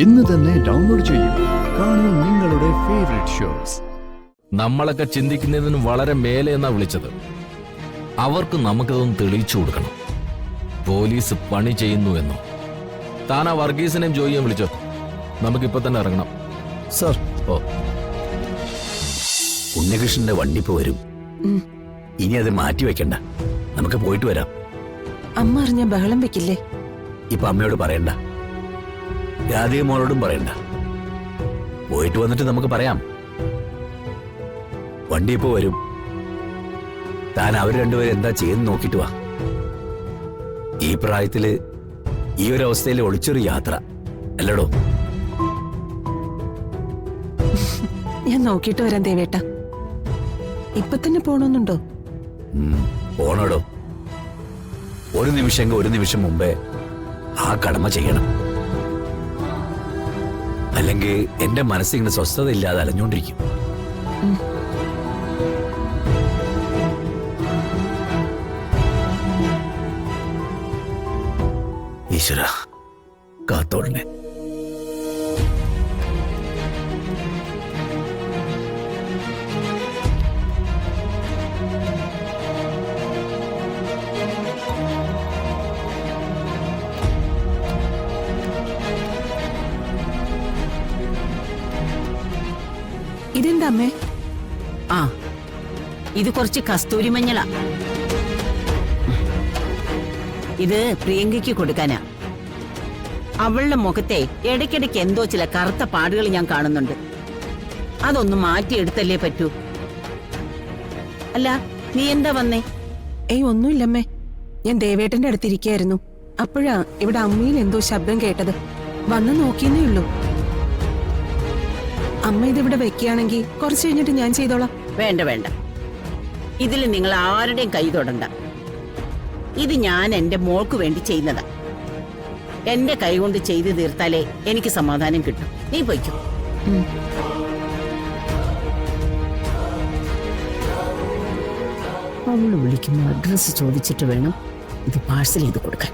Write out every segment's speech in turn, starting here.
ഇന്ന് തന്നെ ഡൗൺലോഡ് ചെയ്യൂ. കാണൂ നിങ്ങളുടെ ഫേവറേറ്റ് ഷോസ്. നമ്മളൊക്കെ ചിന്തിക്കുന്നതിന് വളരെ മേലെ എന്നാ വിളിച്ചത്. അവർക്ക് നമുക്കതൊന്ന് തെളിയിച്ചു കൊടുക്കണം. പോലീസ് പണി ചെയ്യുന്നു എന്നോ. താൻ ആ വർഗീസിനെയും ജോയിയെയും വിളിച്ചോ. നമുക്കിപ്പോ തന്നെ ഇറങ്ങണം. സർ. ഓ, ഉണ്ണികൃഷ്ണന്റെ വണ്ടി ഇപ്പൊ വരും. ഇനി അത് മാറ്റി വെക്കണ്ട, നമുക്ക് പോയിട്ട് വരാം. അമ്മ അറിഞ്ഞ ബഹളം വെക്കില്ലേ? ഇപ്പൊ അമ്മയോട് പറയണ്ട, രാധിക മോളോടും പറയണ്ട. പോയിട്ട് വന്നിട്ട് നമുക്ക് പറയാം. വണ്ടി ഇപ്പൊ വരും. താൻ അവർ രണ്ടുപേരും എന്താ ചെയ്യുന്ന നോക്കിട്ട് വാ. ഈ പ്രായത്തില് ഈ ഒരു അവസ്ഥയിൽ ഒളിച്ചൊരു യാത്ര അല്ലടോ. ഞാൻ നോക്കിയിട്ട് വരാം ദേവേട്ട. ഇപ്പൊ തന്നെ പോണോന്നുണ്ടോ? പോണോടോ. ഒരു നിമിഷം മുമ്പേ ആ കടമ ചെയ്യണം. അല്ലെങ്കിൽ എന്റെ മനസ്സിങ്ങനെ സ്വസ്ഥത ഇല്ലാതെ അലഞ്ഞോണ്ടിരിക്കും. ഈശ്വര കാത്തോളനെ. ഇതെന്താ അമ്മേ? ആ, ഇത് കുറച്ച് കസ്തൂരി മഞ്ഞളാ. ഇത് പ്രിയങ്കയ്ക്ക് കൊടുക്കാനാ. അവളുടെ മുഖത്തെ ഇടയ്ക്കിടയ്ക്ക് എന്തോ ചില കറുത്ത പാടുകൾ ഞാൻ കാണുന്നുണ്ട്. അതൊന്ന് മാറ്റിയെടുത്തല്ലേ പറ്റൂ. അല്ല, നീ എന്താ വന്നേ? ഏയ് ഒന്നുമില്ലമ്മേ, ഞാൻ ദേവേട്ടന്റെ അടുത്തിരിക്കായിരുന്നു. അപ്പോഴാ ഇവിടെ അമ്മയിൽ എന്തോ ശബ്ദം കേട്ടത്. വന്ന് നോക്കിയെന്നേ ഉള്ളൂ. അമ്മ ഇതിവിടെ വെക്കുകയാണെങ്കിൽ കുറച്ച് കഴിഞ്ഞിട്ട് ഞാൻ ചെയ്തോളാം. വേണ്ട വേണ്ട, ഇതിൽ നിങ്ങൾ ആരുടെയും കൈ തൊടണ്ട. ഇത് ഞാൻ എന്റെ മോൾക്ക് വേണ്ടി ചെയ്യുന്നതാ. എന്റെ കൈ കൊണ്ട് ചെയ്തു തീർത്താലേ എനിക്ക് സമാധാനം കിട്ടും. നീ പോയിക്കോ. അവള് വിളിക്കുന്ന അഡ്രസ് ചോദിച്ചിട്ട് വേണം ഇത് പാഴ്സൽ ചെയ്ത് കൊടുക്കാൻ.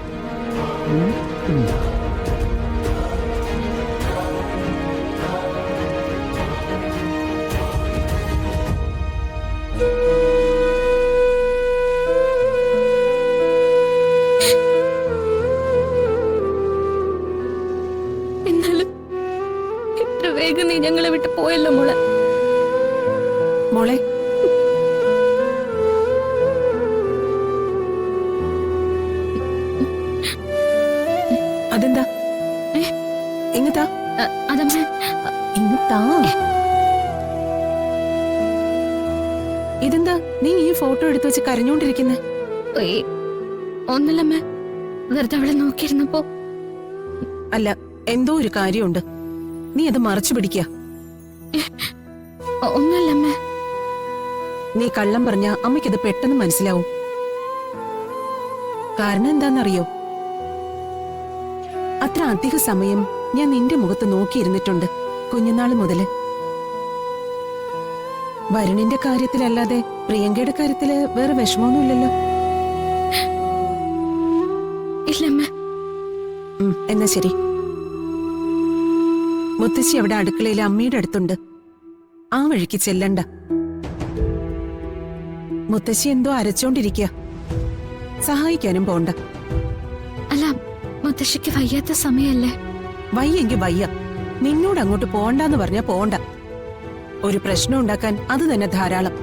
വേഗം നീ ഞങ്ങളെ വിട്ട് പോയല്ലോ മോളെ. മോളെ, അതെന്താ? ഇങ്ങത്താ അതമ്മേ, ഇങ്ങത്താ. ഇതെന്താ നീ ഈ ഫോട്ടോ എടുത്തു വെച്ച് കരഞ്ഞോണ്ടിരിക്കുന്നെ? ഒന്നുമില്ലമ്മേ, വെറുതെ അവളെ നോക്കിയിരുന്നപ്പോ. അല്ല, എന്തോ ഒരു കാര്യമുണ്ട്. നീ അത് മറച്ചു പിടിക്കുക. ഒന്നുമില്ലമ്മേ. നീ കള്ളം പറഞ്ഞ അമ്മയ്ക്കത് പെട്ടെന്ന് മനസ്സിലാവും. കാരണം എന്താന്നറിയോ? അത്ര അധിക സമയം ഞാൻ നിന്റെ മുഖത്ത് നോക്കിയിരുന്നിട്ടുണ്ട് കുഞ്ഞുനാള് മുതല്. വരുണിന്റെ കാര്യത്തിലല്ലാതെ പ്രിയങ്കയുടെ കാര്യത്തില് വേറെ വിഷമമൊന്നുമില്ലല്ലോ? ഇല്ലമ്മേ. എന്നാ ശരി. മുത്തശ്ശി അവിടെ അടുക്കളയിൽ അമ്മയുടെ അടുത്തുണ്ട്. ആ വഴിക്ക് ചെല്ലണ്ട. മുത്തശ്ശി എന്തോ അരച്ചോണ്ടിരിക്കുക. സഹായിക്കാനും പോണ്ട. അല്ല, മുത്തശ്ശിക്ക് വയ്യാത്ത സമയല്ലേ? വയ്യെങ്കി വയ്യ. നിന്നോട് അങ്ങോട്ട് പോണ്ടാന്ന് പറഞ്ഞാ പോണ്ട. ഒരു പ്രശ്നം ഉണ്ടാക്കാൻ അത് തന്നെ ധാരാളം.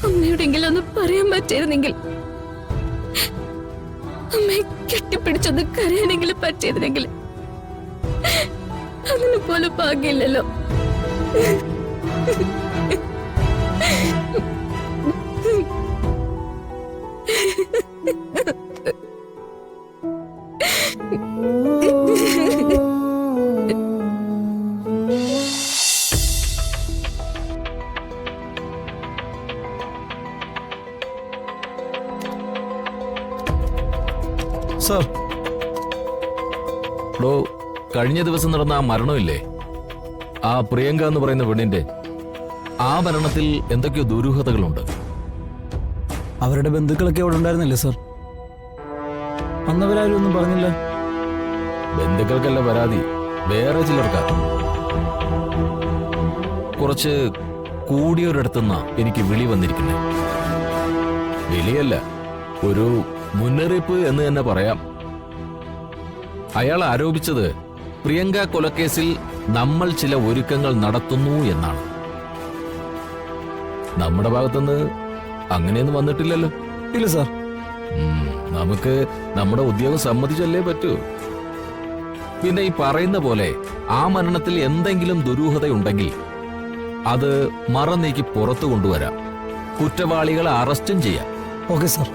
അമ്മയോടെങ്കിലും ഒന്ന് പറയാൻ പറ്റിയിരുന്നെങ്കിൽ, അമ്മയെ കെട്ടിപ്പിടിച്ചൊന്ന് കരയാനെങ്കിലും പറ്റിയതിനെങ്കിൽ. അതിന് പോലും ഭാഗ്യമില്ലല്ലോ. സാർ. ഡോ, കഴിഞ്ഞ ദിവസം നടന്ന ആ മരണമില്ലേ, ആ പ്രിയങ്ക എന്ന് പറയുന്ന പെണ്ണിന്റെ, ആ മരണത്തിൽ എന്തൊക്കെയോ ദുരൂഹതകളുണ്ട്. അവരുടെ ബന്ധുക്കളൊക്കെ അവിടെ ഉണ്ടായിരുന്നില്ലേ സാർ? അന്നവരാരും ഒന്നും പറഞ്ഞില്ല. ബന്ധുക്കൾക്കല്ല പരാതി, വേറെ ചിലർക്കാ. കുറച്ച് കൂടിയൊരിടത്തുനിന്നാ എനിക്ക് വിളി വന്നിരിക്കുന്നത്. വിളിയല്ല, ഒരു മുന്നറിയിപ്പ് എന്ന് തന്നെ പറയാം. അയാൾ ആരോപിച്ചത് പ്രിയങ്ക കൊലക്കേസിൽ നമ്മൾ ചില ഒരുക്കങ്ങൾ നടത്തുന്നു എന്നാണ്. നമ്മുടെ ഭാഗത്തുനിന്ന് അങ്ങനെയൊന്നും വന്നിട്ടില്ലല്ലോ. ഇല്ല സാർ. നമുക്ക് നമ്മുടെ ഉദ്യോഗം സമ്മതിച്ചല്ലേ പറ്റൂ. പിന്നെ ഈ പറയുന്ന പോലെ ആ മരണത്തിൽ എന്തെങ്കിലും ദുരൂഹതയുണ്ടെങ്കിൽ അത് മറന്നേക്ക് പുറത്തു കൊണ്ടുവരാം. കുറ്റവാളികളെ അറസ്റ്റും ചെയ്യാം. Okay sir.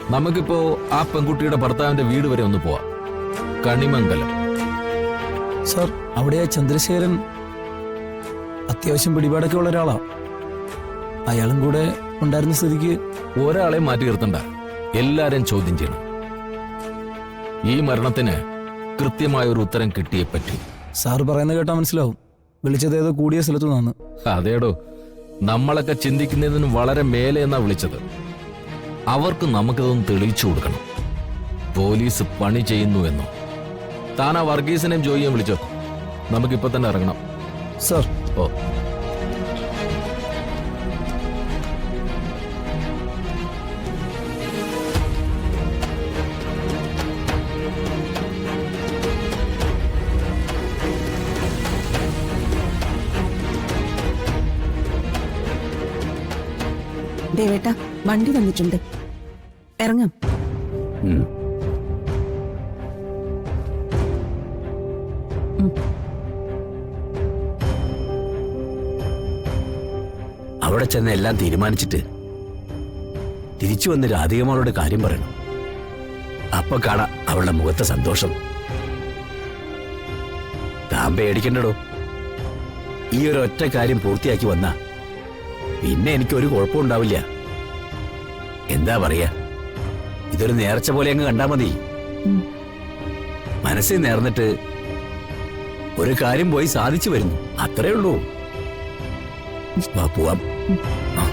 നമുക്കിപ്പോ ആ പെൺകുട്ടിയുടെ ഭർത്താവിന്റെ വീട് വരെ ഒന്ന് പോവാം. കണിമംഗലം. സാർ, അവിടെ ആ ചന്ദ്രശേഖരൻ അത്യാവശ്യം പിടിപാടൊക്കെ ഉള്ള ഒരാളാ. അയാളും കൂടെ ഉണ്ടായിരുന്ന സ്ഥിതിക്ക് ഒരാളെ മാറ്റി നിർത്തണ്ട, എല്ലാരും ചോദ്യം ചെയ്യണം. ഈ മരണത്തിന് കൃത്യമായ ഒരു ഉത്തരം കിട്ടിയേ പറ്റൂ. സാർ പറയുന്നത് കേട്ടാ മനസ്സിലാവും. വിളിച്ചത് ഏതോ കൂടിയ സ്ഥലത്തു നിന്നാണ്. അതേടോ, നമ്മളൊക്കെ ചിന്തിക്കുന്നതിന് വളരെ മേലെ എന്നാ വിളിച്ചത്. അവർക്ക് നമുക്കിതൊന്ന് തെളിയിച്ചു കൊടുക്കണം. പോലീസ് പണി ചെയ്യുന്നു എന്നോ. താൻ ആ വർഗീസിനെയും ജോയിയെയും വിളിച്ചോ. നമുക്കിപ്പോ തന്നെ ഇറങ്ങണം. സാർ. ഓ, ദേവേട്ട, വണ്ടി വന്നിട്ടുണ്ട്, ഇറങ്ങാം. ഉം. അവിടെ ചെന്ന് എല്ലാം തീരുമാനിച്ചിട്ട് തിരിച്ചു വന്ന് രാധികമ്മളോട് കാര്യം പറയണം. അപ്പൊ കാണാം അവളുടെ മുഖത്തെ സന്തോഷം. താൻ പേടിക്കണ്ടടോ. ഈ ഒരു ഒറ്റ കാര്യം പൂർത്തിയാക്കി വന്നാ പിന്നെ എനിക്കൊരു കുഴപ്പമുണ്ടാവില്ല. എന്താ പറയാ, ഇതൊരു നേർച്ച പോലെ അങ്ങ് കണ്ടാ മതി. മനസ്സിൽ നേർന്നിട്ട് ഒരു കാര്യം പോയി സാധിച്ചു വരുന്നു, അത്രേ ഉള്ളൂ. വാ, പോവാം. ആ.